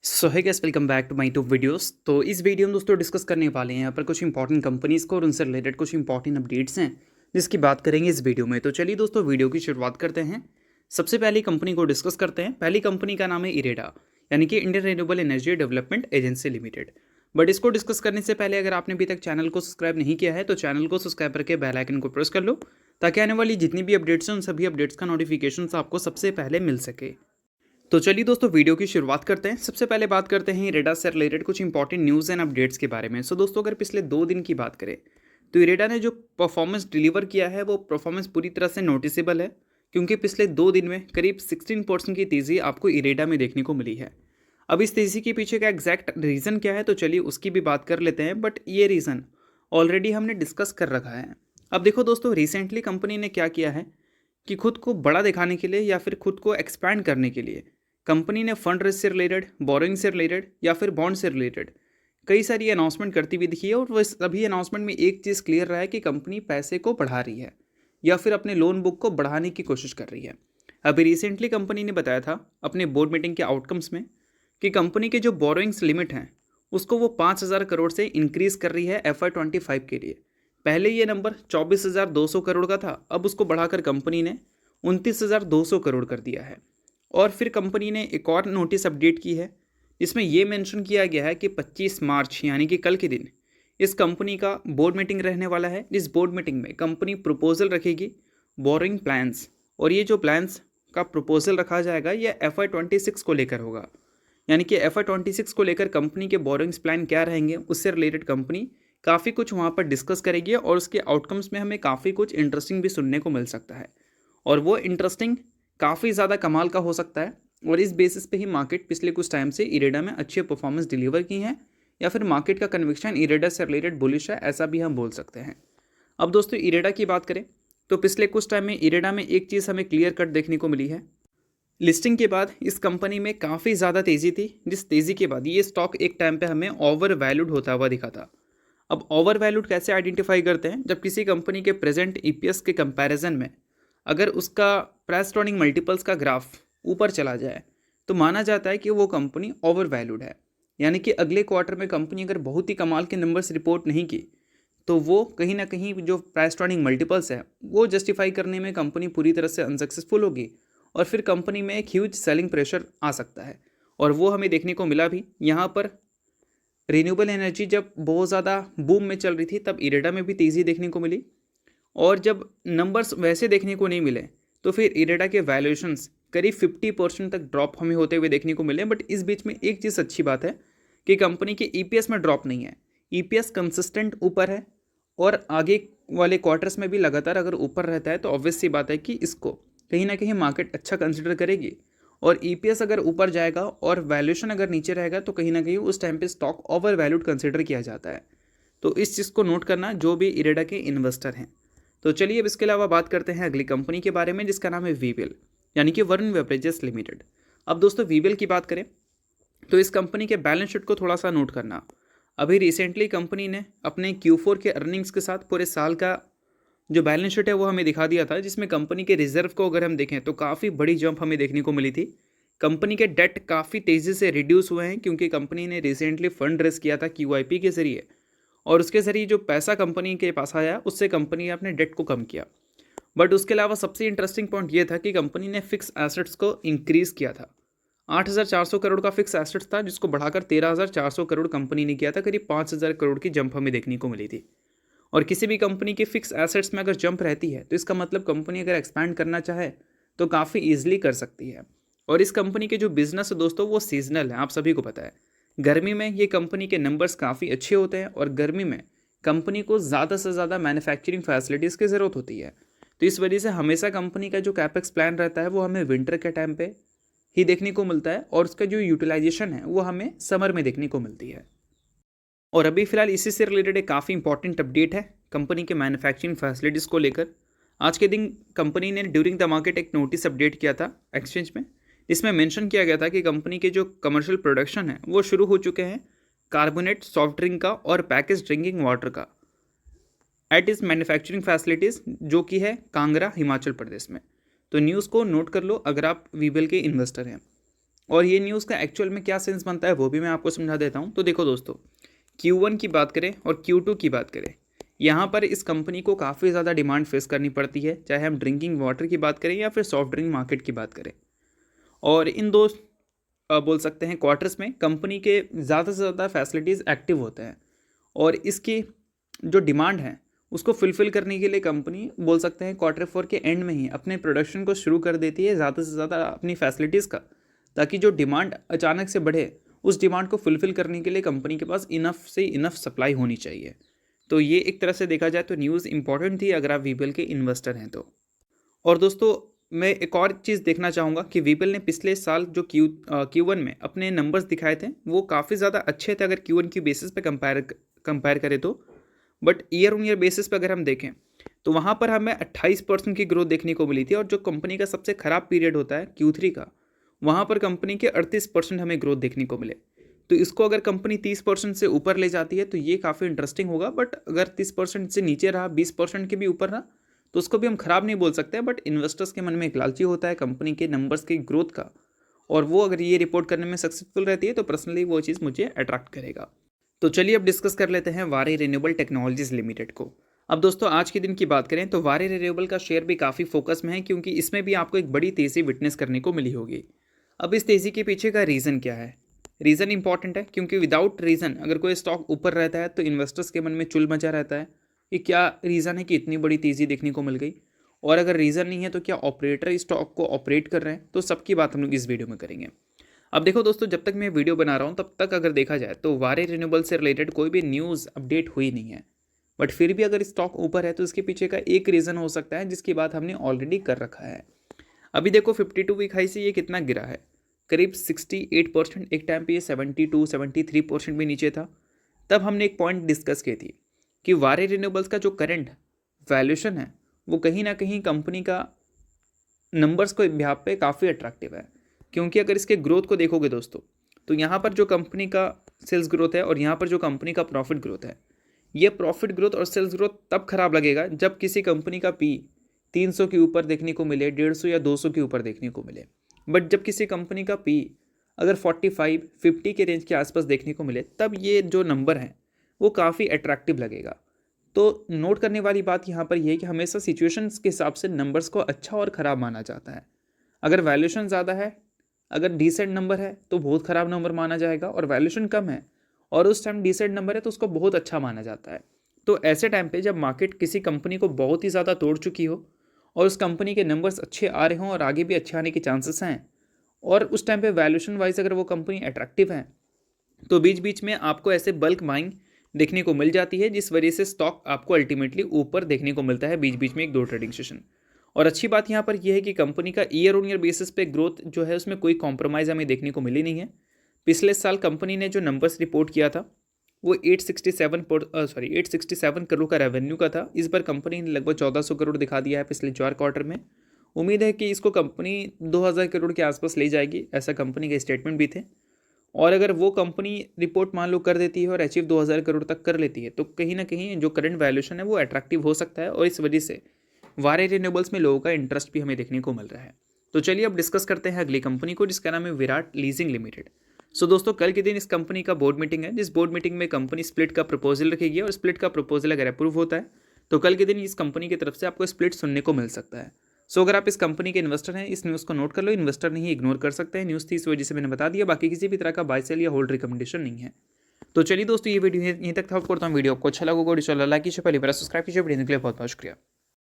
So hi guys, welcome back to my two videos. तो इस video में दोस्तों डिस्कस करने वाले हैं यहाँ पर कुछ इंपॉर्टेंट कंपनीज़ को और उनसे रिलेटेड कुछ इंपॉर्टेंट अपडेट्स हैं जिसकी बात करेंगे इस वीडियो में। तो चलिए दोस्तों वीडियो की शुरुआत करते हैं। सबसे पहली कंपनी को डिस्कस करते हैं। पहली कंपनी का नाम है इरेडा, यानी कि Indian renewable energy development agency limited. But इसको डिस्कस करने से पहले अगर आपने अभी तक चैनल को सब्सक्राइब नहीं किया है तो चैनल को सब्सक्राइब करके बेल आइकन को प्रेस कर लो, ताकि आने वाली जितनी भी अपडेट्स हैं उन सभी अपडेट्स का नोटिफिकेशन आपको सबसे पहले मिल सके। तो चलिए दोस्तों वीडियो की शुरुआत करते हैं। सबसे पहले बात करते हैं इरेडा से रिलेटेड कुछ इंपॉर्टेंट न्यूज़ एंड अपडेट्स के बारे में। सो दोस्तों अगर पिछले 2 दिन की बात करें तो इरेडा ने जो परफॉर्मेंस डिलीवर किया है वो परफॉर्मेंस पूरी तरह से नोटिसेबल है, क्योंकि पिछले 2 दिन में करीब 16% की तेज़ी आपको इरेडा में देखने को मिली है। अब इस तेज़ी के पीछे का एग्जैक्ट रीज़न क्या है तो चलिए उसकी भी बात कर लेते हैं, बट ये रीज़न ऑलरेडी हमने डिस्कस कर रखा है। अब देखो दोस्तों, रिसेंटली कंपनी ने क्या किया है कि खुद को बड़ा दिखाने के लिए या फिर खुद को एक्सपैंड करने के लिए कंपनी ने फंड रेज से रिलेटेड, बोरिंग से रिलेटेड या फिर बॉन्ड से रिलेटेड कई सारी अनाउंसमेंट करती हुई दिखी है। और वह सभी अनाउंसमेंट में एक चीज़ क्लियर रहा है कि कंपनी पैसे को बढ़ा रही है या फिर अपने लोन बुक को बढ़ाने की कोशिश कर रही है। अभी रिसेंटली कंपनी ने बताया था अपने बोर्ड मीटिंग के आउटकम्स में कि कंपनी के जो बोरोइंग्स लिमिट हैं उसको वो 5,000 करोड़ से इंक्रीज़ कर रही है FY25 के लिए। पहले ये नंबर 24,200 करोड़ का था, अब उसको बढ़ाकर कंपनी ने 29,200 करोड़ कर दिया है। और फिर कंपनी ने एक और नोटिस अपडेट की है जिसमें ये मेंशन किया गया है कि 25 मार्च यानी कि कल के दिन इस कंपनी का बोर्ड मीटिंग रहने वाला है। इस बोर्ड मीटिंग में कंपनी प्रपोजल रखेगी बोरिंग प्लान्स, और ये जो प्लान्स का प्रपोजल रखा जाएगा ये FY26 को लेकर होगा। यानी कि FY26 को लेकर कंपनी के बोरिंग्स प्लान क्या रहेंगे उससे रिलेटेड कंपनी काफ़ी कुछ वहाँ पर डिस्कस करेगी, और उसके आउटकम्स में हमें काफ़ी कुछ इंटरेस्टिंग भी सुनने को मिल सकता है। और वो इंटरेस्टिंग काफ़ी ज़्यादा कमाल का हो सकता है, और इस बेसिस पे ही मार्केट पिछले कुछ टाइम से इरेडा में अच्छी परफॉर्मेंस डिलीवर की है, या फिर मार्केट का कन्विक्शन इरेडा से रिलेटेड बुलिश है, ऐसा भी हम बोल सकते हैं। अब दोस्तों इरेडा की बात करें तो पिछले कुछ टाइम में इरेडा में एक चीज़ हमें क्लियर कट देखने को मिली है। लिस्टिंग के बाद इस कंपनी में काफ़ी ज़्यादा तेज़ी थी, जिस तेज़ी के बाद ये स्टॉक एक टाइम पे हमें ओवर वैल्यूड होता हुआ दिखा था। अब ओवर वैल्यूड कैसे आइडेंटिफाई करते हैं? जब किसी कंपनी के प्रेजेंट EPS के कंपैरिजन में अगर उसका प्राइस टू अर्निंग मल्टीपल्स का ग्राफ ऊपर चला जाए तो माना जाता है कि वो कंपनी ओवर वैल्यूड है। यानी कि अगले क्वार्टर में कंपनी अगर बहुत ही कमाल के नंबर्स रिपोर्ट नहीं की तो वो कहीं ना कहीं जो प्राइस टू अर्निंग मल्टीपल्स है वो जस्टिफाई करने में कंपनी पूरी तरह से अनसक्सेसफुल होगी, और फिर कंपनी में एक ह्यूज सेलिंग प्रेशर आ सकता है। और वो हमें देखने को मिला भी। यहाँ पर रिन्यूएबल एनर्जी जब बहुत ज़्यादा बूम में चल रही थी तब इरेडा में भी तेज़ी देखने को मिली, और जब नंबर्स वैसे देखने को नहीं मिले तो फिर इरेडा के वैल्यूएशंस करीब 50% तक ड्रॉप हमें होते हुए देखने को मिले। बट इस बीच में एक चीज़ अच्छी बात है कि कंपनी के EPS में ड्रॉप नहीं है, EPS कंसिस्टेंट ऊपर है, और आगे वाले क्वार्टर्स में भी लगातार अगर ऊपर रहता है तो ऑब्वियस सी बात है कि इसको कहीं ना कहीं मार्केट अच्छा कंसिडर करेगी। और EPS अगर ऊपर जाएगा और वैल्यूएशन अगर नीचे रहेगा तो कहीं ना कहीं उस टाइम पे स्टॉक ओवर वैल्यूड कंसिडर किया जाता है। तो इस चीज़ को नोट करना जो भी इरेडा के इन्वेस्टर हैं। तो चलिए अब इसके अलावा बात करते हैं अगली कंपनी के बारे में जिसका नाम है वीवेल, यानी कि वरुण बेवरेजेस लिमिटेड। अब दोस्तों वीवेल की बात करें तो इस कंपनी के बैलेंस शीट को थोड़ा सा नोट करना। अभी रिसेंटली कंपनी ने अपने Q4 के अर्निंग्स के साथ पूरे साल का जो बैलेंस शीट है वो हमें दिखा दिया था, जिसमें कंपनी के रिजर्व को अगर हम देखें तो काफ़ी बड़ी जंप हमें देखने को मिली थी। कंपनी के डेट काफ़ी तेज़ी से रिड्यूस हुए हैं, क्योंकि कंपनी ने रिसेंटली फंड रेस किया था QIP के ज़रिए, और उसके ज़रिए जो पैसा कंपनी के पास आया उससे कंपनी ने अपने डेट को कम किया। बट उसके अलावा सबसे इंटरेस्टिंग पॉइंट ये था कि कंपनी ने फिक्स एसेट्स को इंक्रीज़ किया था। 8,400 करोड़ का फिक्स एसेट्स था जिसको बढ़ाकर 13,400 करोड़ कंपनी ने किया था। करीब 5,000 करोड़ की जंप हमें देखने को मिली थी। और किसी भी कंपनी की फिक्स एसेट्स में अगर जंप रहती है तो इसका मतलब कंपनी अगर एक्सपैंड करना चाहे तो काफ़ी ईजिली कर सकती है। और इस कंपनी के जो बिजनेस है दोस्तों वो सीजनल है, आप सभी को पता है। गर्मी में ये कंपनी के नंबर्स काफ़ी अच्छे होते हैं, और गर्मी में कंपनी को ज़्यादा से ज़्यादा मैन्युफैक्चरिंग फैसिलिटीज़ की ज़रूरत होती है। तो इस वजह से हमेशा कंपनी का जो कैपेक्स प्लान रहता है वो हमें विंटर के टाइम पे ही देखने को मिलता है, और उसका जो यूटिलाइजेशन है वो हमें समर में देखने को मिलती है। और अभी फिलहाल इसी से रिलेटेड एक काफ़ी इंपॉर्टेंट अपडेट है कंपनी के मैन्युफैक्चरिंग फैसिलिटीज़ को लेकर। आज के दिन कंपनी ने ड्यूरिंग द मार्केट एक नोटिस अपडेट किया था एक्सचेंज में, जिसमें मेंशन किया गया था कि कंपनी के जो कमर्शियल प्रोडक्शन है वो शुरू हो चुके हैं कार्बोनेट सॉफ्ट ड्रिंक का और पैकेज ड्रिंकिंग वाटर का एट इस मैन्युफैक्चरिंग फैसिलिटीज़, जो कि है कांगड़ा हिमाचल प्रदेश में। तो न्यूज़ को नोट कर लो अगर आप वीवेल के इन्वेस्टर हैं। और ये न्यूज़ का एक्चुअल में क्या सेंस बनता है वो भी मैं आपको समझा देता हूँ। तो देखो दोस्तों, Q1 की बात करें और Q2 की बात करें, यहाँ पर इस कंपनी को काफ़ी ज़्यादा डिमांड फेस करनी पड़ती है, चाहे हम ड्रिंकिंग वाटर की बात करें या फिर सॉफ्ट ड्रिंक मार्केट की बात करें। और इन दो बोल सकते हैं क्वार्टर्स में कंपनी के ज़्यादा से ज़्यादा फैसिलिटीज़ एक्टिव होते हैं, और इसकी जो डिमांड है उसको फुलफ़िल करने के लिए कंपनी बोल सकते हैं Q4 के एंड में ही अपने प्रोडक्शन को शुरू कर देती है ज़्यादा से ज़्यादा अपनी फैसिलिटीज़ का, ताकि जो डिमांड अचानक से बढ़े उस डिमांड को फुलफ़िल करने के लिए कंपनी के पास इनफ से इनफ सप्लाई होनी चाहिए। तो ये एक तरह से देखा जाए तो न्यूज़ इंपॉर्टेंट थी अगर आप वीपीएल के इन्वेस्टर हैं तो। और दोस्तों, मैं एक और चीज़ देखना चाहूँगा कि वीपीएल ने पिछले साल जो Q1 में अपने नंबर्स दिखाए थे वो काफ़ी ज़्यादा अच्छे थे अगर Q1 की बेसिस पे कंपेयर करें तो। But year on year basis पे अगर हम देखें तो वहाँ पर हमें 28% की ग्रोथ देखने को मिली थी, और जो कंपनी का सबसे ख़राब पीरियड होता है Q3 का, वहाँ पर कंपनी के 38% हमें ग्रोथ देखने को मिले। तो इसको अगर कंपनी 30% से ऊपर ले जाती है तो ये काफ़ी इंटरेस्टिंग होगा, बट अगर 30% से नीचे रहा, 20% के भी ऊपर रहा, तो उसको भी हम ख़राब नहीं बोल सकते। बट इन्वेस्टर्स के मन में एक लालची होता है कंपनी के नंबर्स की ग्रोथ का, और वो अगर ये रिपोर्ट करने में सक्सेसफुल रहती है तो पर्सनली वो चीज़ मुझे अट्रैक्ट करेगा। तो चलिए अब डिस्कस कर लेते हैं वारे रिन्यूएबल टेक्नोलॉजीज़ लिमिटेड को। अब दोस्तों, आज के दिन की बात करें तो वारे रिन्यूएबल का शेयर भी काफ़ी फोकस में है, क्योंकि इसमें भी आपको एक बड़ी तेज़ी विटनेस करने को मिली होगी। अब इस तेज़ी के पीछे का रीज़न क्या है? रीज़न इंपॉर्टेंट है, क्योंकि विदाउट रीज़न अगर कोई स्टॉक ऊपर रहता है तो इन्वेस्टर्स के मन में चुल मचा रहता है कि क्या रीज़न है कि इतनी बड़ी तेज़ी देखने को मिल गई, और अगर रीज़न नहीं है तो क्या ऑपरेटर इस स्टॉक को ऑपरेट कर रहे हैं। तो सबकी बात हम लोग इस वीडियो में करेंगे। अब देखो दोस्तों, जब तक मैं वीडियो बना रहा हूँ तब तक अगर देखा जाए तो वारे रिन्यूएबल से रिलेटेड कोई भी न्यूज़ अपडेट हुई नहीं है, बट फिर भी अगर स्टॉक ऊपर है तो इसके पीछे का एक रीज़न हो सकता है जिसकी बात हमने ऑलरेडी कर रखा है। अभी देखो 52 वीक हाई से ये कितना गिरा है, करीब 68%। एक टाइम पे ये 72-73% भी नीचे था। तब हमने एक पॉइंट डिस्कस की थी कि वारे रिन्यूएबल्स का जो करंट वैल्यूएशन है वो कहीं ना कहीं कंपनी का नंबर्स को बिहाफ पे काफ़ी अट्रैक्टिव है, क्योंकि अगर इसके ग्रोथ को देखोगे दोस्तों तो यहाँ पर जो कंपनी का सेल्स ग्रोथ है और यहाँ पर जो कंपनी का प्रॉफिट ग्रोथ है, ये प्रॉफिट ग्रोथ और सेल्स ग्रोथ तब खराब लगेगा जब किसी कंपनी का पी 300 के ऊपर देखने को मिले, 150 या 200 के ऊपर देखने को मिले। बट जब किसी कंपनी का पी अगर 45-50 के रेंज के आसपास देखने को मिले, तब ये जो नंबर है वो काफ़ी अट्रैक्टिव लगेगा। तो नोट करने वाली बात यहाँ पर यह है कि हमेशा सिचुएशंस के हिसाब से नंबर्स को अच्छा और ख़राब माना जाता है। अगर वैल्यूएशन ज़्यादा है, अगर डिसेंट नंबर है तो बहुत ख़राब नंबर माना जाएगा, और वैल्यूएशन कम है और उस टाइम डिसेंट नंबर है तो उसको बहुत अच्छा माना जाता है। तो ऐसे टाइम पे जब मार्केट किसी कंपनी को बहुत ही ज़्यादा तोड़ चुकी हो और उस कंपनी के नंबर्स अच्छे आ रहे हों और आगे भी अच्छे आने के चांसेस हैं, और उस टाइम पे वैल्यूएशन वाइज अगर वो कंपनी अट्रैक्टिव है, तो बीच बीच में आपको ऐसे बल्क बाइंग देखने को मिल जाती है, जिस वजह से स्टॉक आपको अल्टीमेटली ऊपर देखने को मिलता है बीच बीच में 1-2 ट्रेडिंग सेशन। और अच्छी बात यहाँ पर यह है कि कंपनी का ईयर ऑन ईयर बेसिस पे ग्रोथ जो है उसमें कोई कॉम्प्रोमाइज़ हमें देखने को मिली नहीं है। पिछले साल कंपनी ने जो नंबर्स रिपोर्ट किया था वो 867 करोड़ का रेवेन्यू का था। इस बार कंपनी ने लगभग 1400 करोड़ दिखा दिया है पिछले 4 क्वार्टर में। उम्मीद है कि इसको कंपनी 2000 करोड़ के आसपास ले जाएगी, ऐसा कंपनी के स्टेटमेंट भी थे। और अगर वो कंपनी रिपोर्ट मान लो कर देती है और अचीव 2000 करोड़ तक कर लेती है तो कहीं ना कहीं जो करंट वैल्यूएशन है वो अट्रैक्टिव हो सकता है, और इस वजह से वारे रिन्यूएबल्स में लोगों का इंटरेस्ट भी हमें देखने को मिल रहा है। तो चलिए अब डिस्कस करते हैं अगली कंपनी को, जिसका नाम है विराट लीजिंग लिमिटेड। सो दोस्तों, कल के दिन इस कंपनी का बोर्ड मीटिंग है, जिस बोर्ड मीटिंग में कंपनी स्प्लिट का प्रपोजल रखेगी, और स्प्लिट का प्रपोजल अगर अप्रूव होता है तो कल के दिन इस कंपनी की तरफ से आपको स्प्लिट सुनने को मिल सकता है। सो अगर आप इस कंपनी के इन्वेस्टर हैं, इस न्यूज़ को नोट कर लो। इन्वेस्टर नहीं इग्नोर कर सकते हैं, न्यूज़ थी इस वजह से मैंने बता दिया, बाकी किसी भी तरह का बाय सेल या होल्ड रिकमेंडेशन नहीं है। तो चलिए दोस्तों, ये वीडियो यहीं तक था। आपको वीडियो आपको अच्छा लगा, लाइक कीजिए, पहले बार सब्सक्राइब कीजिए। वीडियो के लिए बहुत बहुत शुक्रिया।